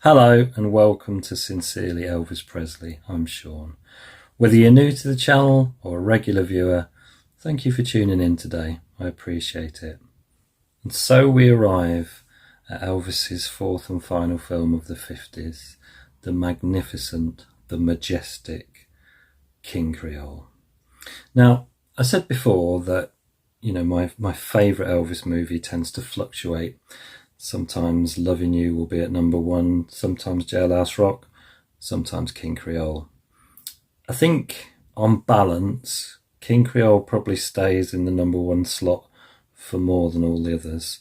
Hello and welcome to Sincerely Elvis Presley. I'm Sean. Whether you're new to the channel or a regular viewer, thank you for tuning in today. I appreciate it. And so we arrive at Elvis's fourth and final film of the 50s, the magnificent, the majestic King Creole. Now, I said before that, my favourite Elvis movie tends to fluctuate. Sometimes Loving You will be at number one, sometimes Jailhouse Rock, sometimes King Creole. I think on balance, King Creole probably stays in the number one slot for more than all the others.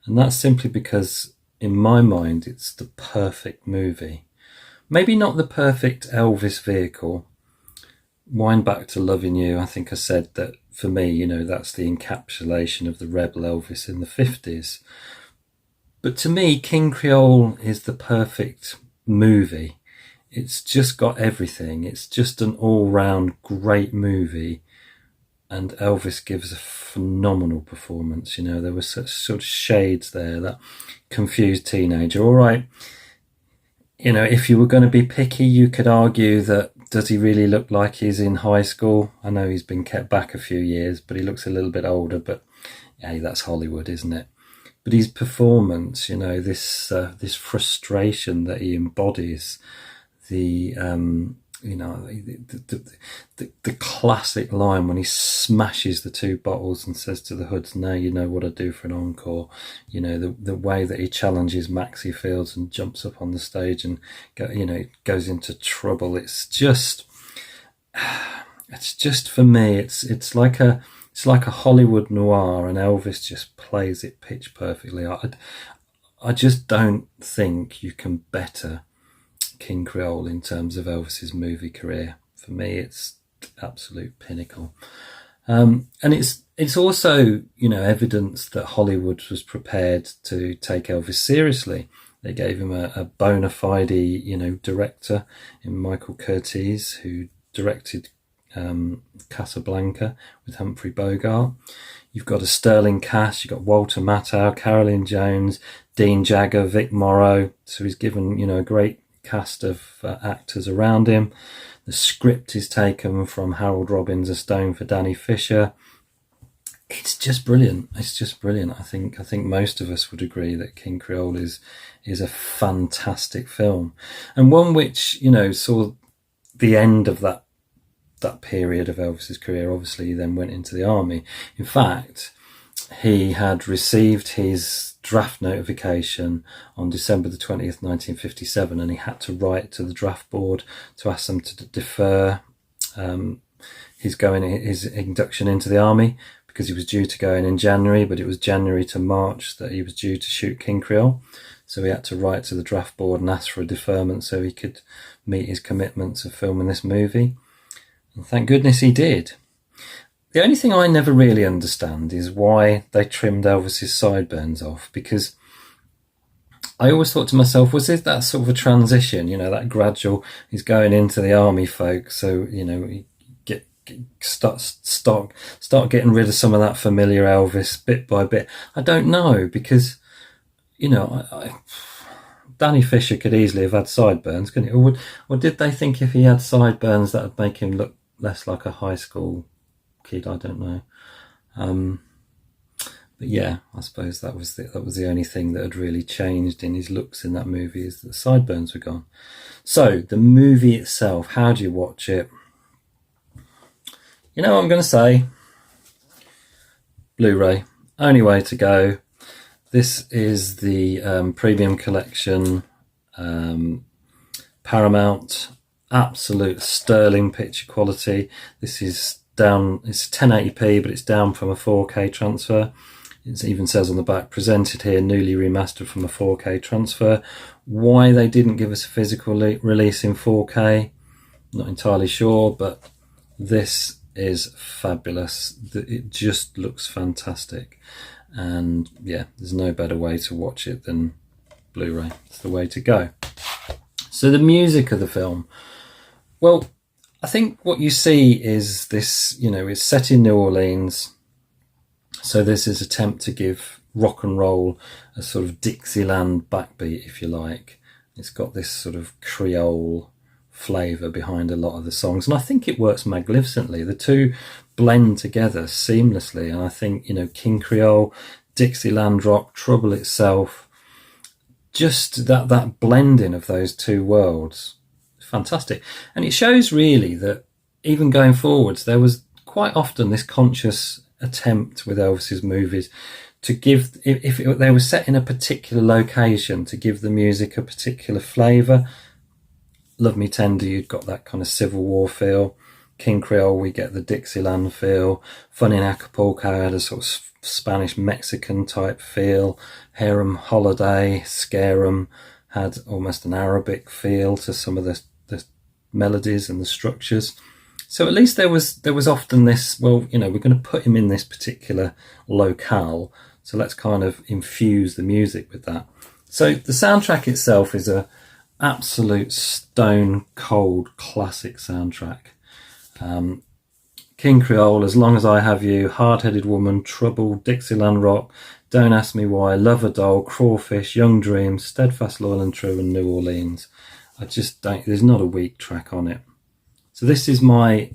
And that's simply because, in my mind, it's the perfect movie. Maybe not the perfect Elvis vehicle. Wind back to Loving You, I think I said that for me, that's the encapsulation of the rebel Elvis in the 50s. But to me, King Creole is the perfect movie. It's just got everything. It's just an all-round great movie. And Elvis gives a phenomenal performance. There were such sort of shades there, that confused teenager. All right, if you were going to be picky, you could argue that, does he really look like he's in high school? I know he's been kept back a few years, but he looks a little bit older. But hey, that's Hollywood, isn't it? But his performance, this frustration that he embodies, the classic line when he smashes the two bottles and says to the hoods, "Now you know what I do for an encore." The way that he challenges Maxie Fields and jumps up on the stage and goes into trouble. It's just for me. It's like a Hollywood noir, and Elvis just plays it pitch perfectly. I just don't think you can better King Creole in terms of Elvis's movie career. For me, it's absolute pinnacle. And it's also, evidence that Hollywood was prepared to take Elvis seriously. They gave him a bona fide, director in Michael Curtiz, who directed Casablanca with Humphrey Bogart. You've got a sterling cast. You've got Walter Matthau, Carolyn Jones, Dean Jagger, Vic Morrow. So he's given, a great cast of actors around him. The script is taken from Harold Robbins, A Stone for Danny Fisher. It's just brilliant. It's just brilliant. I think most of us would agree that King Creole is a fantastic film, and one which saw the end of that period of Elvis's career. Obviously, he then went into the army. In fact, he had received his draft notification on December the 20th, 1957, and he had to write to the draft board to ask them to defer his induction into the army, because he was due to go in January, but it was January to March that he was due to shoot King Creole. So he had to write to the draft board and ask for a deferment so he could meet his commitments of filming this movie. And thank goodness he did. The only thing I never really understand is why they trimmed Elvis's sideburns off, because I always thought to myself, was it that sort of a transition, that gradual, he's going into the army, folks, so, start getting rid of some of that familiar Elvis bit by bit. I don't know, because, Danny Fisher could easily have had sideburns, couldn't he? Or did they think if he had sideburns that would make him look less like a high school kid? I don't know. But yeah, I suppose that was the only thing that had really changed in his looks in that movie, is that the sideburns were gone. So the movie itself, how do you watch it? What I'm going to say? Blu-ray, only way to go. This is the premium collection, Paramount, absolute sterling picture quality. This is down, it's 1080p, but it's down from a 4K transfer. It even says on the back, presented here, newly remastered from a 4K transfer. Why they didn't give us a physical release in 4K, not entirely sure, but this is fabulous. It just looks fantastic. And yeah, there's no better way to watch it than Blu-ray. It's the way to go. So the music of the film, well, I think what you see is this, it's set in New Orleans. So there's this attempt to give rock and roll a sort of Dixieland backbeat, if you like. It's got this sort of Creole flavour behind a lot of the songs, and I think it works magnificently. The two blend together seamlessly, and I think, you know, King Creole, Dixieland rock, Trouble itself, just that blending of those two worlds, fantastic. And it shows really that even going forwards, there was quite often this conscious attempt with Elvis's movies to give, if they were set in a particular location, to give the music a particular flavour. Love Me Tender, you'd got that kind of Civil War feel. King Creole, we get the Dixieland feel. Fun in Acapulco had a sort of Spanish-Mexican type feel. Harem Holiday, Scare 'em had almost an Arabic feel to some of the melodies and the structures. So at least there was often this, well, you know, we're going to put him in this particular locale, so let's kind of infuse the music with that. So the soundtrack itself is a absolute stone cold classic soundtrack. King Creole, As Long as I Have You, Hard Headed Woman, Trouble, Dixieland Rock, Don't Ask Me Why, Love a Doll, Crawfish, Young Dreams, Steadfast, Loyal and True, and New Orleans. I just don't, there's not a weak track on it. So this is my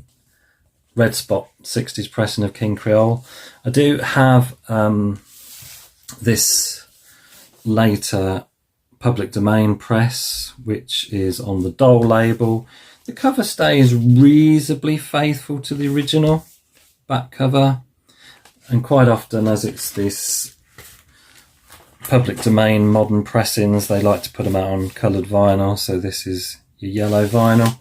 red spot 60s pressing of King Creole. I do have this later public domain press, which is on the Dole label. The cover stays reasonably faithful to the original back cover, and quite often, as it's this public domain modern pressings, they like to put them out on coloured vinyl, so this is your yellow vinyl.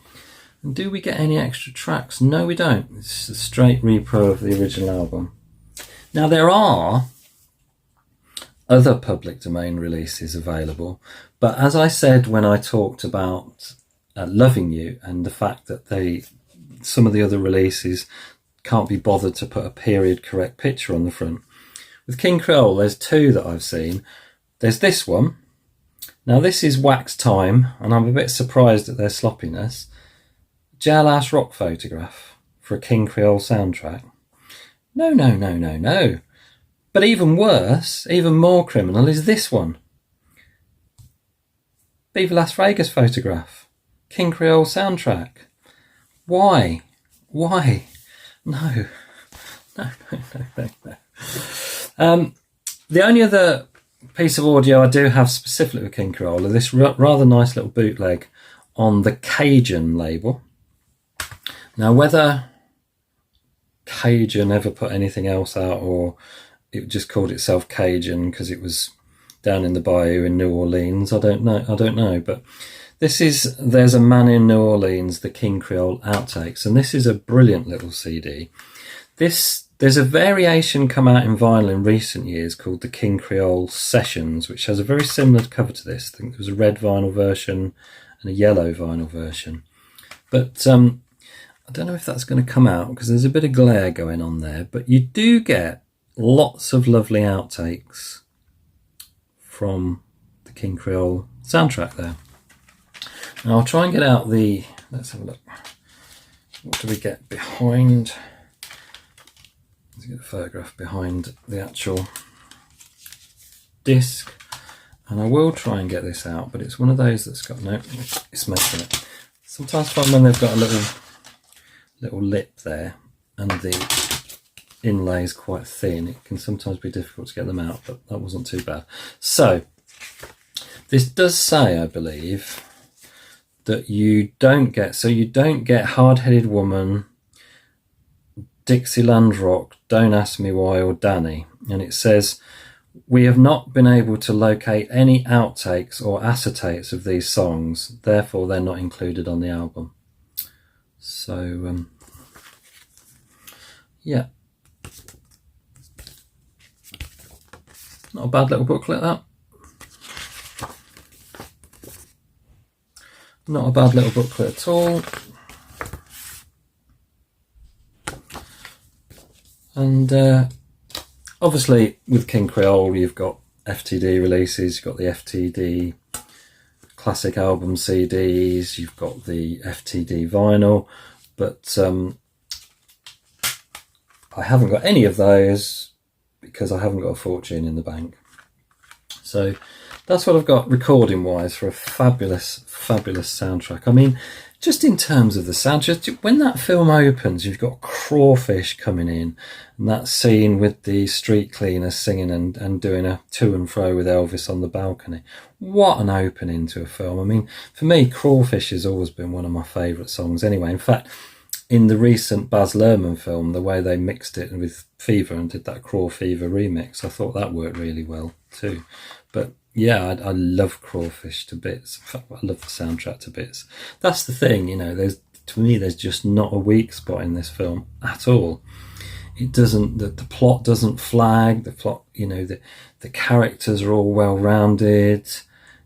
And do we get any extra tracks? No, we don't. It's a straight repro of the original album. Now, there are other public domain releases available, but as I said when I talked about Loving You and the fact that some of the other releases can't be bothered to put a period correct picture on the front, with King Creole there's two that I've seen. There's this one. Now this is Wax Time, and I'm a bit surprised at their sloppiness. Jailhouse Rock photograph for a King Creole soundtrack. No. But even worse, even more criminal, is this one. Viva Las Vegas photograph. King Creole soundtrack. Why? No. The only other piece of audio I do have specifically with King Creole are this rather nice little bootleg on the Cajun label. Now, whether Cajun ever put anything else out, or it just called itself Cajun because it was down in the bayou in New Orleans, I don't know. But there's a Man in New Orleans, the King Creole outtakes, and this is a brilliant little CD. There's a variation come out in vinyl in recent years called the King Creole Sessions, which has a very similar cover to this. I think there was a red vinyl version and a yellow vinyl version. But I don't know if that's going to come out because there's a bit of glare going on there, but you do get lots of lovely outtakes from the King Creole soundtrack there. Now I'll try and get out let's have a look. What do we get behind? Let's get a photograph behind the actual disc. And I will try and get this out, but it's one of those that's got it's making it. Sometimes I find when they've got a little lip there and the inlay is quite thin, it can sometimes be difficult to get them out, but that wasn't too bad. So this does say, I believe, that you don't get Hard Headed Woman, Dixieland Rock, Don't Ask Me Why, or Danny. And it says, we have not been able to locate any outtakes or acetates of these songs, therefore they're not included on the album. So, yeah. Not a bad little booklet, that. Not a bad little booklet at all. And obviously with King Creole you've got FTD releases, you've got the FTD classic album CDs, you've got the FTD vinyl, but I haven't got any of those because I haven't got a fortune in the bank. So that's what I've got recording wise for a fabulous soundtrack. I mean, just in terms of the sound, just when that film opens, you've got Crawfish coming in, and that scene with the street cleaners singing and doing a to and fro with Elvis on the balcony. What an opening to a film. I mean, for me, Crawfish has always been one of my favourite songs anyway. In fact, in the recent Baz Luhrmann film, the way they mixed it with Fever and did that Craw Fever remix, I thought that worked really well too. But yeah, I love Crawfish to bits. In fact, I love the soundtrack to bits. That's the thing, you know, to me there's just not a weak spot in this film at all. It doesn't, the plot doesn't flag, the plot, you know, the characters are all well rounded.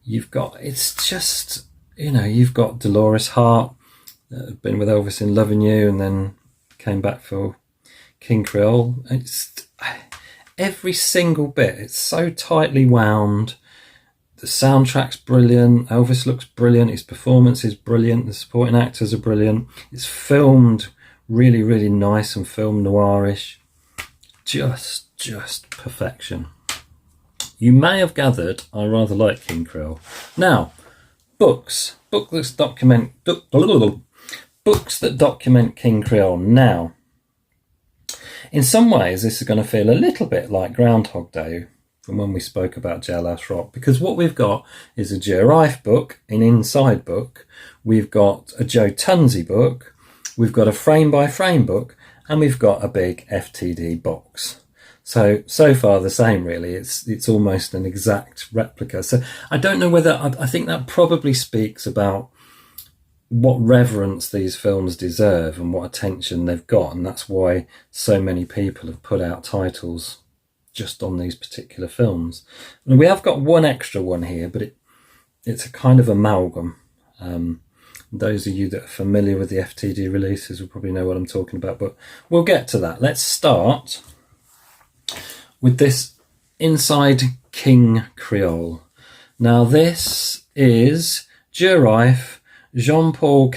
It's just, you know, you've got Dolores Hart, that had been with Elvis in Loving You and then came back for King Creole. It's every single bit, it's so tightly wound. The soundtrack's brilliant. Elvis looks brilliant. His performance is brilliant. The supporting actors are brilliant. It's filmed really, really nice and film noirish. Just perfection. You may have gathered I rather like King Creole. Now, books that document King Creole. Now, in some ways, this is going to feel a little bit like Groundhog Day from when we spoke about Jailhouse Rock, because what we've got is a Rijff book, an inside book, we've got a Joe Tunzi book, we've got a frame-by-frame book, and we've got a big FTD box. So far the same, really. It's almost an exact replica. So I don't know whether, I think that probably speaks about what reverence these films deserve and what attention they've got, and that's why so many people have put out titles just on these particular films. And we have got one extra one here, but it's a kind of amalgam. Those of you that are familiar with the FTD releases will probably know what I'm talking about, but we'll get to that. Let's start with this Inside King Creole. Now this is Rijff, Jean-Paul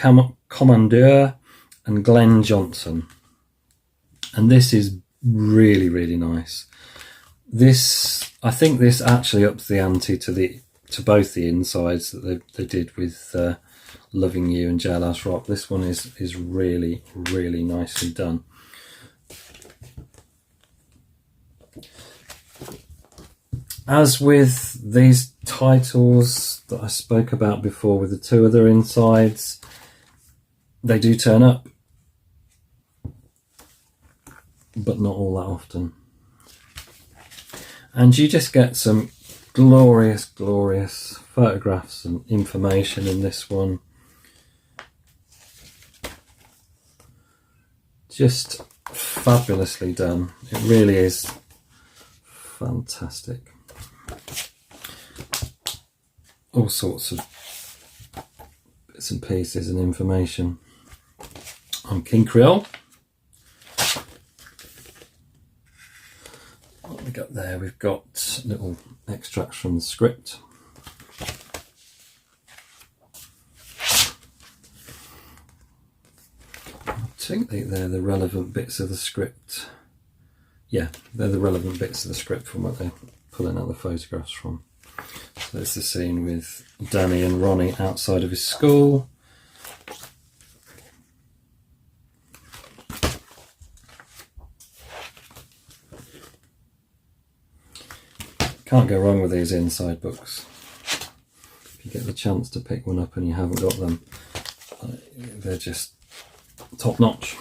Commandeur and Glenn Johnson, and this is really, really nice. I think this actually ups the ante to both the insides that they did with Loving You and Jailhouse Rock. This one is really, really nicely done. As with these titles that I spoke about before with the two other insides, they do turn up, but not all that often. And you just get some glorious photographs and information in this one. Just fabulously done. It really is fantastic. All sorts of bits and pieces and information on King Creole. What we got there? We've got little extracts from the script. I think they're the relevant bits of the script. Yeah, they're the relevant bits of the script from what they're pulling out the photographs from. So there's the scene with Danny and Ronnie outside of his school. Can't go wrong with these inside books. If you get the chance to pick one up and you haven't got them, they're just top notch.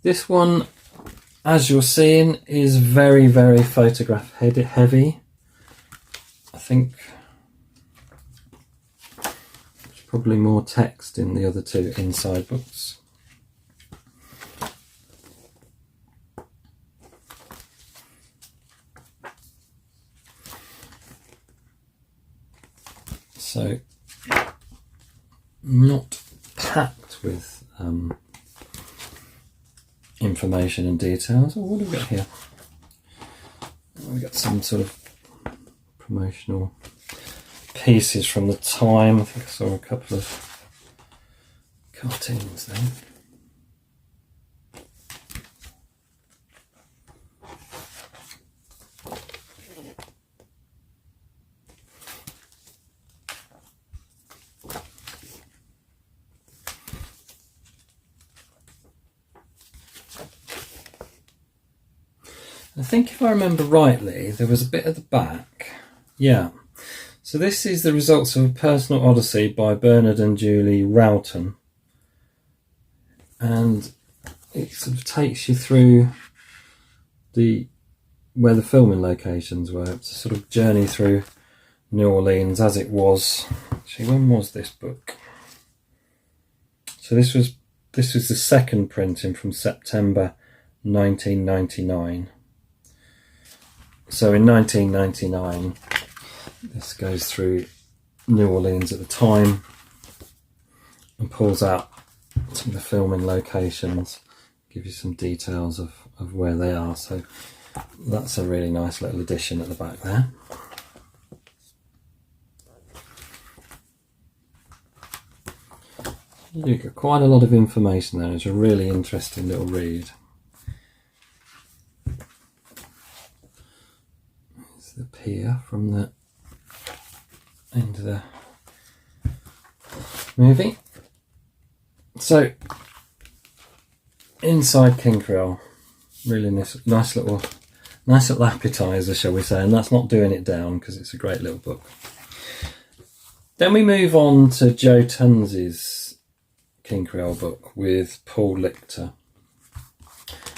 This one, as you're seeing, is very, very photograph heavy. I think there's probably more text in the other two inside books. So, not packed with information and details. Oh, what have we got here? We've got some sort of promotional pieces from the time. I think I saw a couple of cartoons there. I think if I remember rightly, there was a bit at the back. Yeah. So this is the results of a personal odyssey by Bernard and Julie Roughton. And it sort of takes you through where the filming locations were. It's a sort of journey through New Orleans as it was. Actually, when was this book? So this was the second printing from September 1999. So in 1999, this goes through New Orleans at the time and pulls out some of the filming locations, give you some details of where they are. So that's a really nice little addition at the back there. You've got quite a lot of information there. It's a really interesting little read. There's the pier from the end of the movie. So, inside King Creole, really nice little appetizer, shall we say, and that's not doing it down because it's a great little book. Then we move on to Joe Tunzi's King Creole book with Paul Lichter.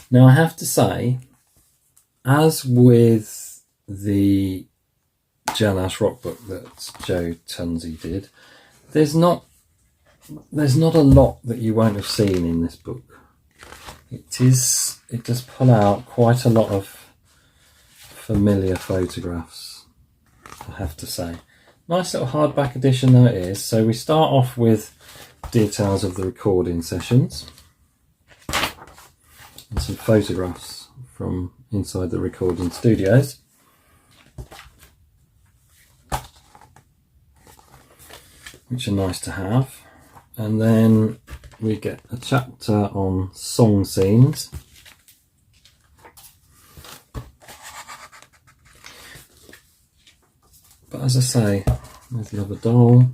Now I have to say, as with the Jailhouse Rock book that Joe Tunzi did, there's not a lot that you won't have seen in this book. It does pull out quite a lot of familiar photographs, I have to say. Nice little hardback edition though it is. So we start off with details of the recording sessions and some photographs from inside the recording studios. Which are nice to have. And then we get a chapter on song scenes. But as I say, there's the other doll.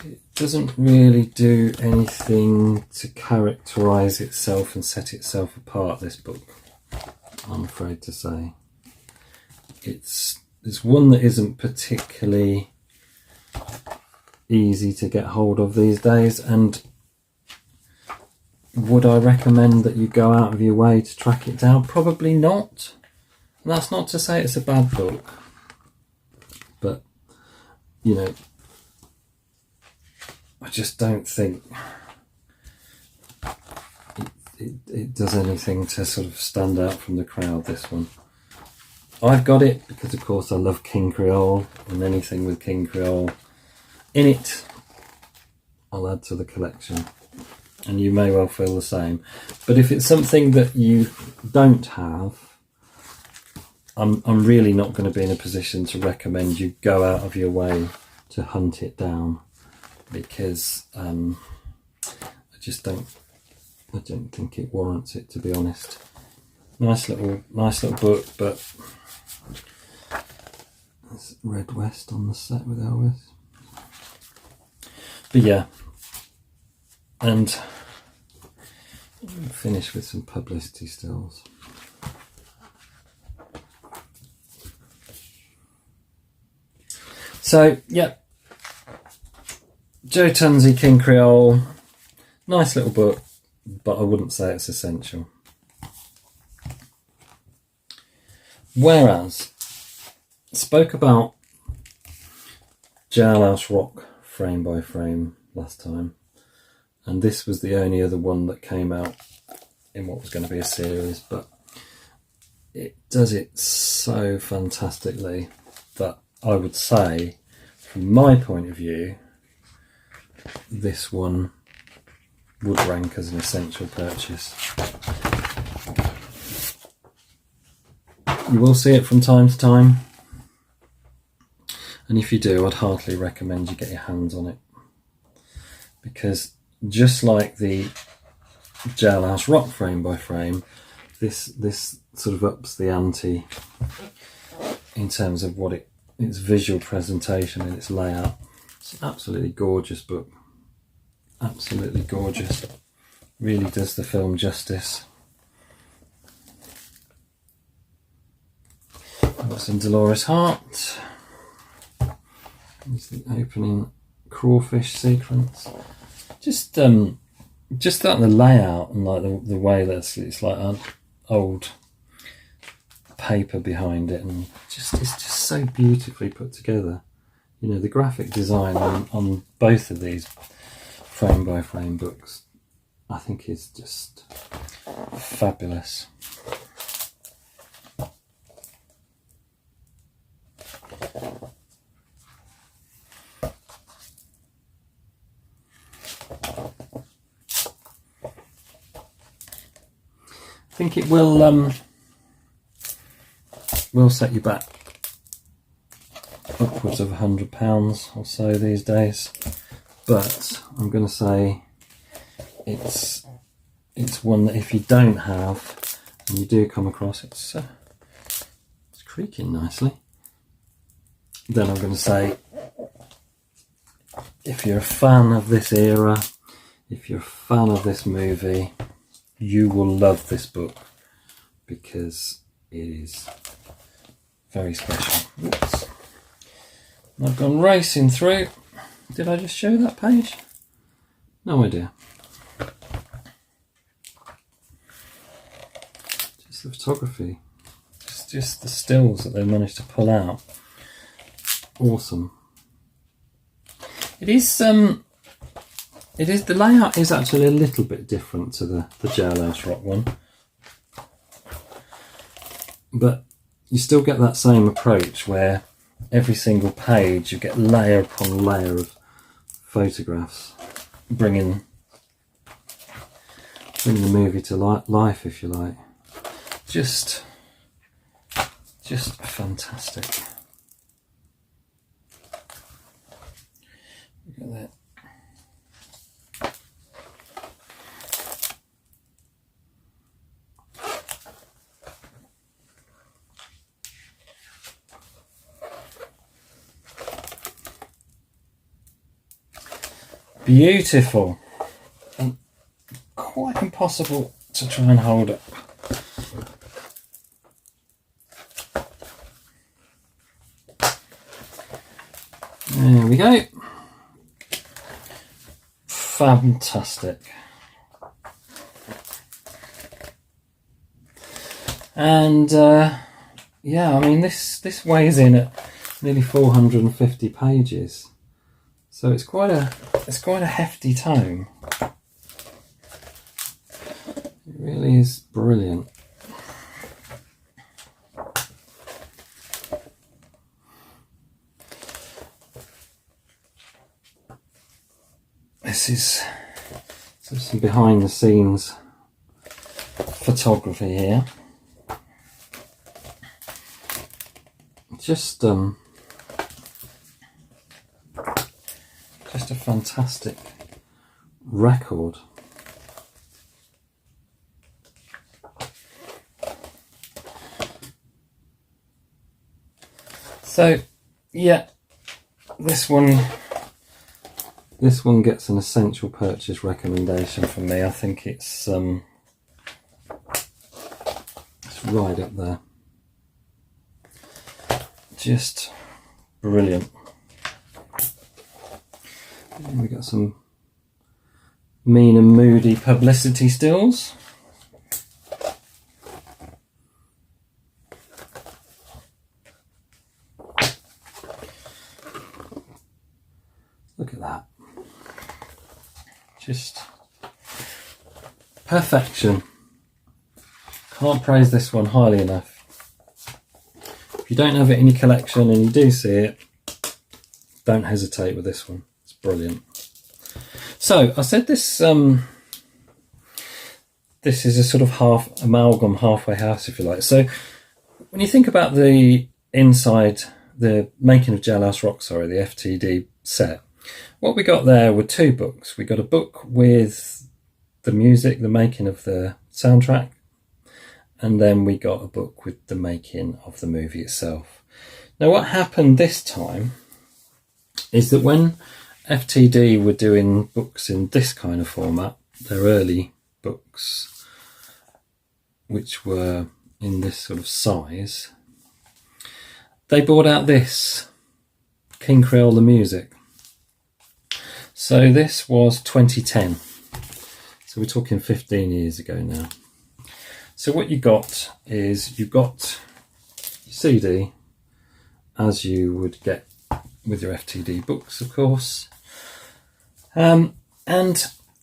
It doesn't really do anything to characterise itself and set itself apart, this book, I'm afraid to say. It's one that isn't particularly easy to get hold of these days, and would I recommend that you go out of your way to track it down? Probably not. And that's not to say it's a bad book, but you know, I just don't think it does anything to sort of stand out from the crowd, this one. I've got it because of course I love King Creole, and anything with King Creole in it I'll add to the collection, and you may well feel the same. But if it's something that you don't have, I'm really not going to be in a position to recommend you go out of your way to hunt it down, because I don't think it warrants it, to be honest. Nice little book, but there's Red West on the set with Elvis. But yeah, and we'll finish with some publicity stills. So yeah, Joe Tunzi, King Creole, nice little book, but I wouldn't say it's essential. Whereas, spoke about Jailhouse Rock frame by frame last time, and this was the only other one that came out in what was going to be a series, but it does it so fantastically that I would say, from my point of view, this one would rank as an essential purchase. You will see it from time to time, and if you do, I'd heartily recommend you get your hands on it, because just like the Jailhouse Rock frame by frame, this sort of ups the ante in terms of what its visual presentation and its layout. It's an absolutely gorgeous book, absolutely gorgeous, really does the film justice. What's in Dolores' heart? There's the opening crawfish sequence. Just that the layout and like the way that it's like an old paper behind it, and it's just so beautifully put together. You know, the graphic design on both of these frame by frame books, I think, is just fabulous. I think it will set you back upwards of £100 or so these days, but I'm going to say it's one that if you don't have and you do come across, it's creaking nicely, then I'm going to say if you're a fan of this era, if you're a fan of this movie, you will love this book because it is very special. Oops. I've gone racing through. Did I just show that page? No idea. Just the photography. Just the stills that they managed to pull out. Awesome. It is the layout is actually a little bit different to the Jailhouse Rock one, but you still get that same approach where every single page you get layer upon layer of photographs, bringing the movie to life, if you like. Just fantastic. Look at that. Beautiful, and quite impossible to try and hold up. There we go. Fantastic. And yeah, I mean this weighs in at nearly 450 pages. So it's quite a hefty tome. It really is brilliant. This is some behind the scenes photography here. Just a fantastic record. So yeah, this one gets an essential purchase recommendation from me. I think it's right up there. Just brilliant. And we got some mean and moody publicity stills. Look at that. Just perfection. Can't praise this one highly enough. If you don't have it in your collection and you do see it, don't hesitate with this one. It's brilliant. So I said this this is a sort of half amalgam, halfway house, if you like. So when you think about the inside, the making of Jailhouse Rock, the FTD set, what we got there were two books. We got a book with the music, the making of the soundtrack, and then we got a book with the making of the movie itself. Now what happened this time is that when FTD were doing books in this kind of format, their early books, which were in this sort of size, they brought out this King Creole the music. So this was 2010. So we're talking 15 years ago now. So what you got is you've got your CD, as you would get with your FTD books, of course. And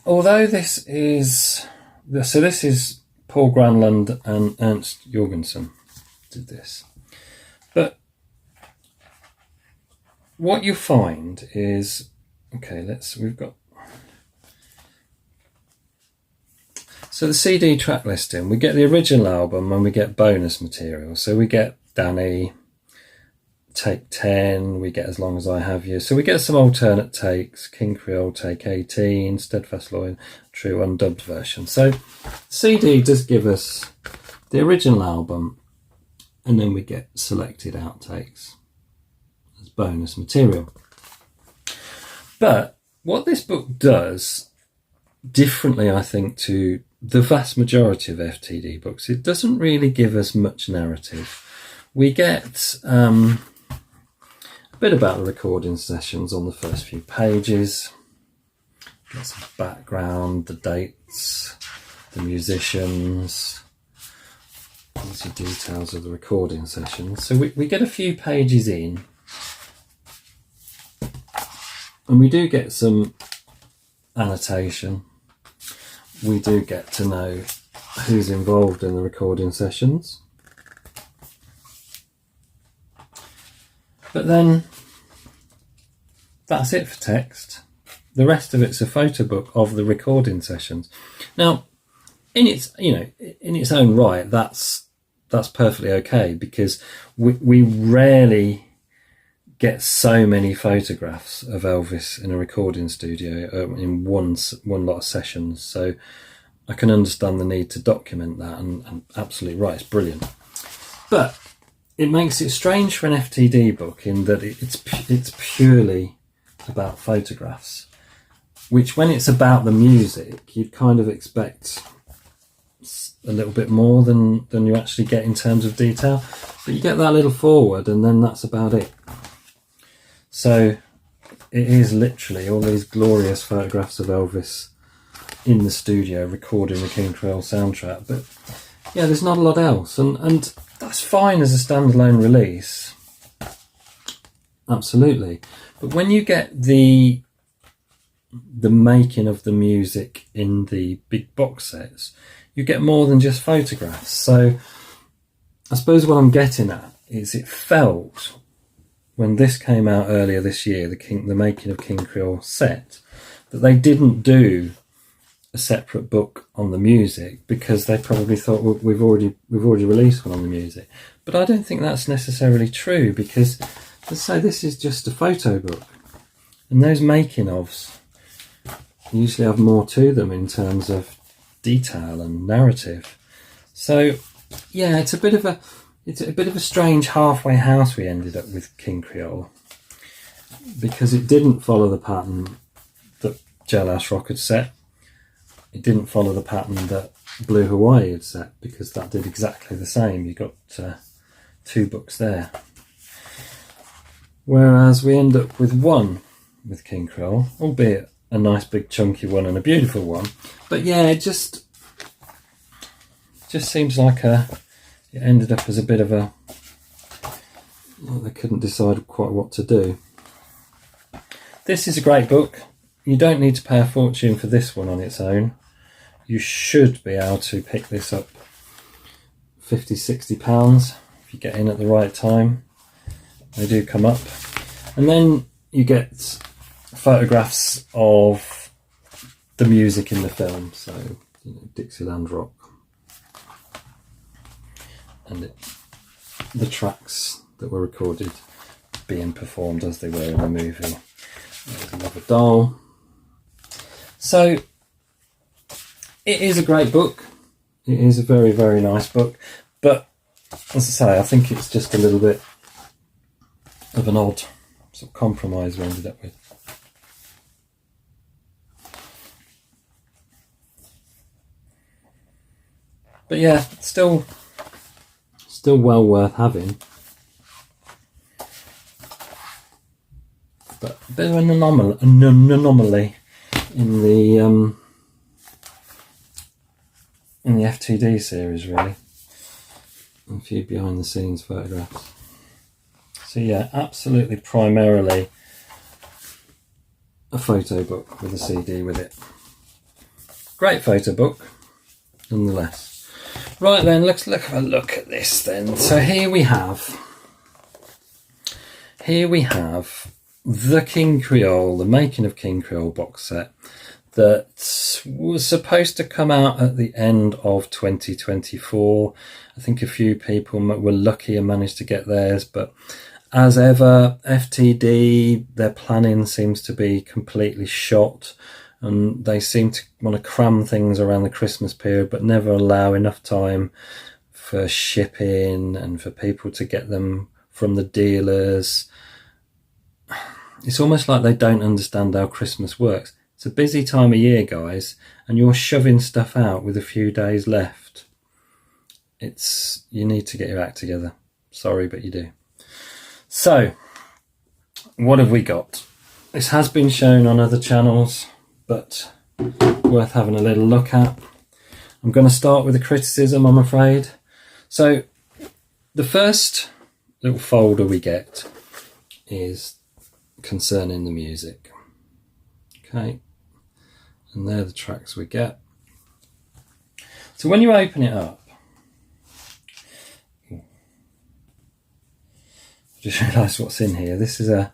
although this is Paul Granlund and Ernst Jorgensen did this, but what you find is, we've got, so the CD track listing, we get the original album and we get bonus material. So we get Danny, take 10, we get As Long As I Have You. So we get some alternate takes, King Creole take 18, Steadfast Loyal, True undubbed version. So CD does give us the original album, and then we get selected outtakes as bonus material. But what this book does differently, I think, to the vast majority of FTD books, it doesn't really give us much narrative. We get a bit about the recording sessions on the first few pages, get some background, the dates, the musicians, lots of details of the recording sessions. So we get a few pages in, and we do get some annotation. We do get to know who's involved in the recording sessions. But then that's it for text. The rest of it's a photo book of the recording sessions. Now, in its own right, that's perfectly okay, because we rarely get so many photographs of Elvis in a recording studio in one lot of sessions. So I can understand the need to document that, and absolutely right, it's brilliant. But it makes it strange for an FTD book in that it's purely about photographs, which, when it's about the music, you'd kind of expect a little bit more than you actually get in terms of detail. But you get that little forward, and then that's about it. So it is literally all these glorious photographs of Elvis in the studio recording the King Creole soundtrack. But yeah, there's not a lot else, and that's fine as a standalone release, absolutely. But when you get the making of the music in the big box sets, you get more than just photographs. So I suppose what I'm getting at is, it felt, when this came out earlier this year, the making of King Creole set, that they didn't do a separate book on the music because they probably thought, well, we've already released one on the music. But I don't think that's necessarily true, because, let's say, this is just a photo book, and those making ofs usually have more to them in terms of detail and narrative. So yeah, it's a bit of a strange halfway house we ended up with King Creole, because it didn't follow the pattern that Jailhouse Rock had set. It didn't follow the pattern that Blue Hawaii had set, because that did exactly the same. You got two books there. Whereas we end up with one with King Creole, albeit a nice big chunky one and a beautiful one. But yeah, it just seems like it ended up as a bit of a, they couldn't decide quite what to do. This is a great book. You don't need to pay a fortune for this one on its own. You should be able to pick this up £50-60 if you get in at the right time. They do come up. And then you get photographs of the music in the film, so Dixieland Rock, and the tracks that were recorded being performed as they were in the movie. There's another doll. So it is a great book. It is a very, very nice book, but as I say, I think it's just a little bit of an odd sort of compromise we ended up with. But yeah, still well worth having. but a bit of an anomaly in the FTD series, really. A few behind the scenes photographs. So yeah, absolutely primarily a photo book with a CD with it. Great photo book, nonetheless. Right then, let's have a look at this then. So here we have the King Creole, the Making of King Creole box set that was supposed to come out at the end of 2024. I think a few people were lucky and managed to get theirs, but as ever, FTD, their planning seems to be completely shot, and they seem to want to cram things around the Christmas period but never allow enough time for shipping and for people to get them from the dealers. It's almost like they don't understand how Christmas works. It's a busy time of year, guys, and you're shoving stuff out with a few days left. You need to get your act together. Sorry, but you do. So, what have we got? This has been shown on other channels, but worth having a little look at. I'm going to start with a criticism, I'm afraid. So, the first little folder we get is concerning the music. Okay, and they're the tracks we get. So when you open it up, I just realised what's in here. This is a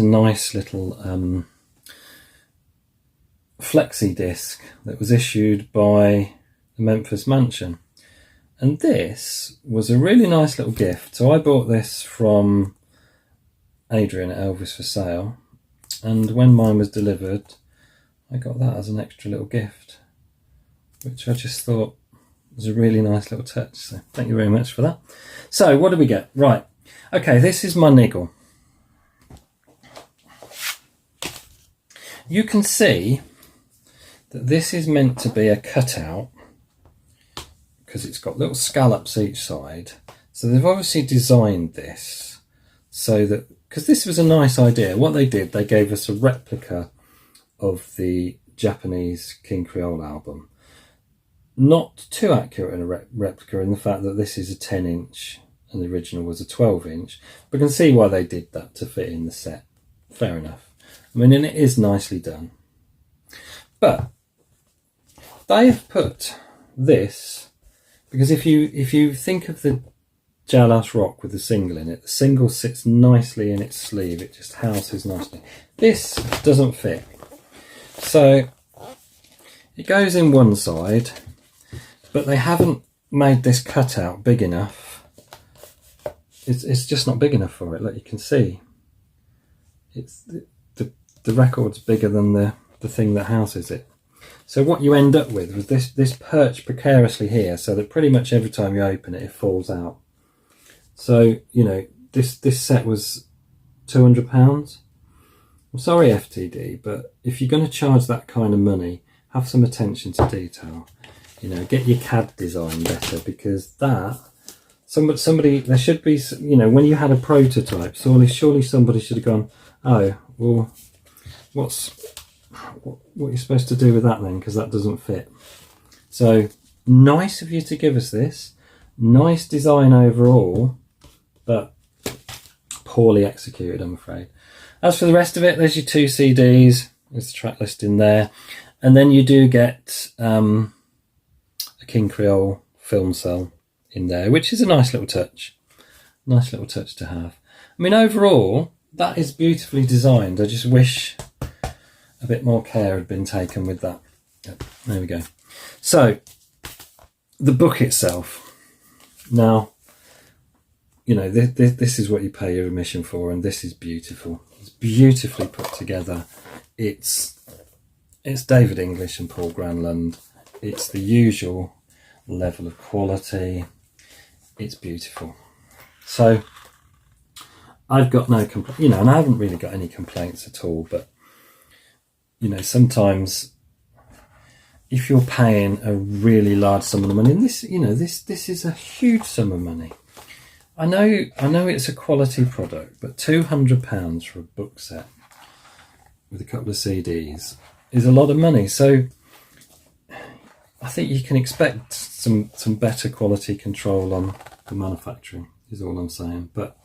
nice little flexi disc that was issued by the Memphis Mansion, and this was a really nice little gift. So I bought this from Adrian at Elvis for Sale, and when mine was delivered, I got that as an extra little gift, which I just thought was a really nice little touch. So thank you very much for that. So what do we get? Right. Okay, this is my niggle. You can see that this is meant to be a cutout because it's got little scallops each side. So they've obviously designed this so that, because this was a nice idea. What they did, they gave us a replica of the Japanese King Creole album. Not too accurate in a replica in the fact that this is a 10-inch and the original was a 12-inch, but you can see why they did that to fit in the set. Fair enough. I mean, and it is nicely done. But they have put this, because if you think of the Jailhouse Rock with the single in it, the single sits nicely in its sleeve. It just houses nicely. This doesn't fit. So it goes in one side, but they haven't made this cutout big enough. It's just not big enough for it. Like you can see, it's the record's bigger than the thing that houses it. So what you end up with was this perched precariously here, so that pretty much every time you open it, it falls out. So, you know, this set was £200. I'm sorry, FTD, but if you're going to charge that kind of money, have some attention to detail. You know, get your CAD design better, because that somebody there should be, you know, when you had a prototype, surely somebody should have gone, oh well, what you're supposed to do with that then, because that doesn't fit. So nice of you to give us this, nice design overall, but poorly executed, I'm afraid. As for the rest of it, there's your 2 CDs, there's the track list in there, and then you do get a King Creole film cell in there, which is a nice little touch. Nice little touch to have. I mean, overall, that is beautifully designed. I just wish a bit more care had been taken with that. Yep, there we go. So, the book itself. Now, you know, this is what you pay your admission for, and this is beautiful. It's beautifully put together. It's David English and Paul Granlund. It's the usual level of quality. It's beautiful. So I've got no complaint, you know, and I haven't really got any complaints at all, but you know, sometimes if you're paying a really large sum of money, and this, you know, this is a huge sum of money, I know it's a quality product, but £200 for a book set with a couple of CDs is a lot of money. So I think you can expect some better quality control on the manufacturing, is all I'm saying. But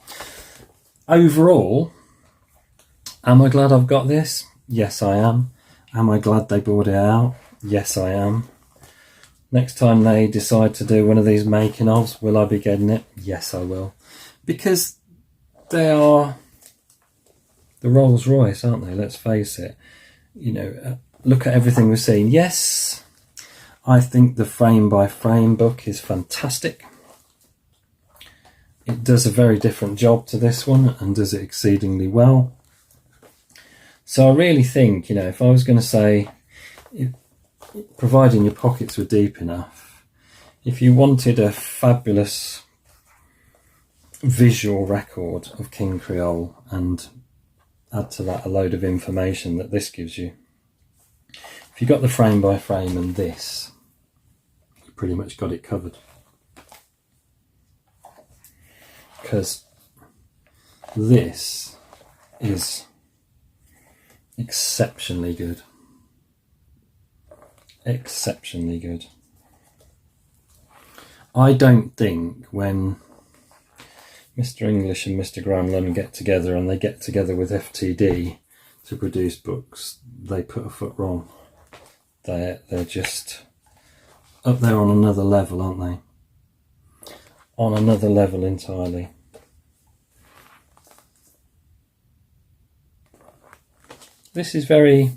overall, am I glad I've got this? Yes, I am. Am I glad they brought it out? Yes, I am. Next time they decide to do one of these making ofs, will I be getting it? Yes, I will. Because they are the Rolls Royce, aren't they? Let's face it. You know, look at everything we've seen. Yes, I think the frame by frame book is fantastic. It does a very different job to this one and does it exceedingly well. So I really think, you know, if I was going to say, providing your pockets were deep enough, if you wanted a fabulous visual record of King Creole and add to that a load of information that this gives you, if you got the frame by frame and this, you pretty much got it covered. Because this is exceptionally good. Exceptionally good. I don't think when Mr. English and Mr. Granlund get together and they get together with FTD to produce books, they put a foot wrong. They're just up there on another level, aren't they? On another level entirely. This is very,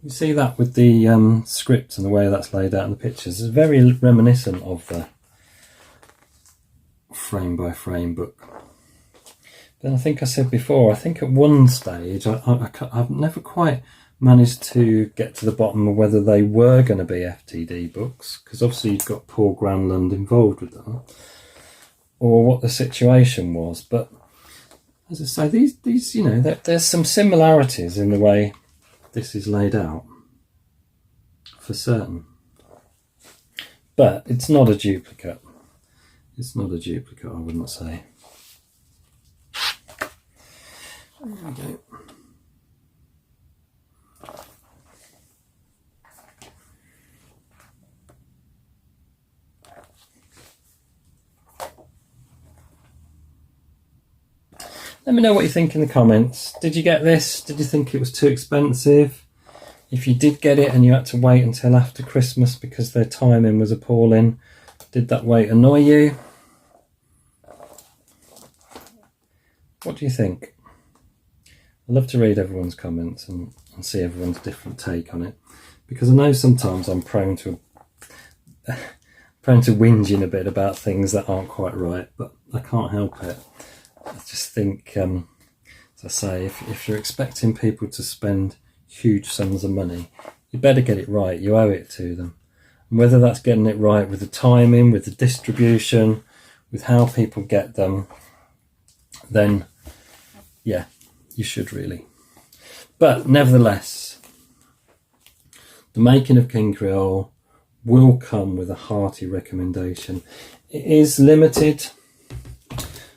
you see that with the script and the way that's laid out in the pictures, it's very reminiscent of the frame by frame book. Then I think I said before, I think at one stage I've never quite managed to get to the bottom of whether they were going to be FTD books, because obviously you've got Paul Granlund involved with them, or what the situation was. But as I say, these you know, there's some similarities in the way this is laid out, for certain. But it's not a duplicate. It's not a duplicate, I wouldn't say. There we go. Let me know what you think in the comments. Did you get this? Did you think it was too expensive? If you did get it and you had to wait until after Christmas because their timing was appalling, did that wait annoy you? What do you think? I love to read everyone's comments and see everyone's different take on it, because I know sometimes I'm prone to whinging a bit about things that aren't quite right, but I can't help it. I just think, as I say, if you're expecting people to spend huge sums of money, you better get it right. You owe it to them. And whether that's getting it right with the timing, with the distribution, with how people get them, then yeah, you should really. But nevertheless, the making of King Creole will come with a hearty recommendation. It is limited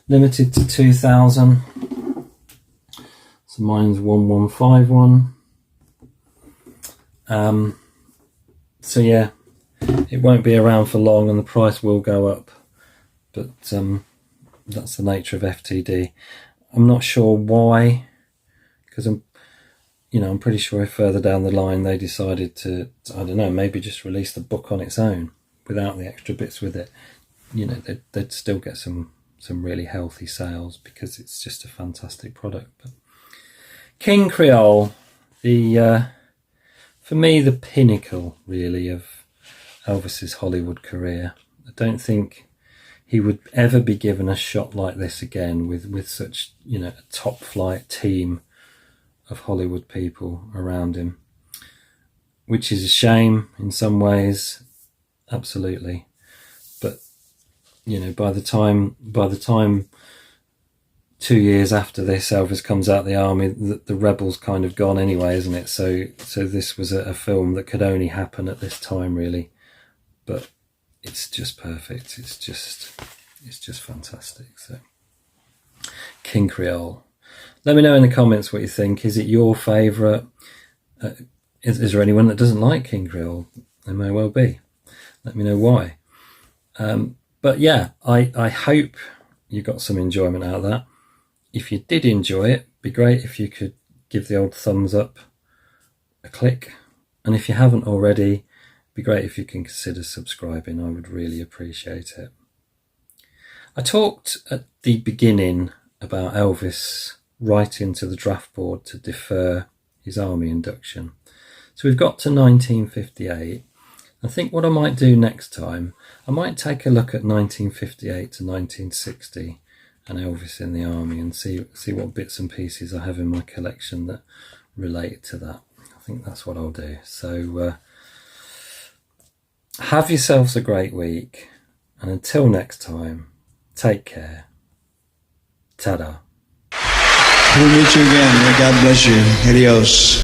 to 2,000. So mine's 1151. So yeah, it won't be around for long and the price will go up. But that's the nature of FTD. I'm not sure why, because I'm pretty sure if further down the line they decided to, I don't know, maybe just release the book on its own without the extra bits with it, you know, they'd still get some really healthy sales, because it's just a fantastic product. But King Creole, for me, the pinnacle really of Elvis's Hollywood career. I don't think he would ever be given a shot like this again with such, you know, a top flight team of Hollywood people around him, which is a shame in some ways, absolutely. But you know, by the time 2 years after this, Elvis comes out of the army, the rebel's kind of gone anyway, isn't it? So this was a film that could only happen at this time, really. But it's just perfect. It's just is just fantastic. So, King Creole. Let me know in the comments what you think. Is it your favourite? Is there anyone that doesn't like King Creole? There may well be. Let me know why. But yeah, I hope you got some enjoyment out of that. If you did enjoy it, it'd be great if you could give the old thumbs up a click. And if you haven't already, it'd be great if you can consider subscribing. I would really appreciate it. I talked at the beginning about Elvis writing to the draft board to defer his army induction. So we've got to 1958. I think what I might do next time, I might take a look at 1958 to 1960 and Elvis in the army and see what bits and pieces I have in my collection that relate to that. I think that's what I'll do. So have yourselves a great week, and until next time, take care. Ta-da. We'll meet you again. May God bless you. Adios.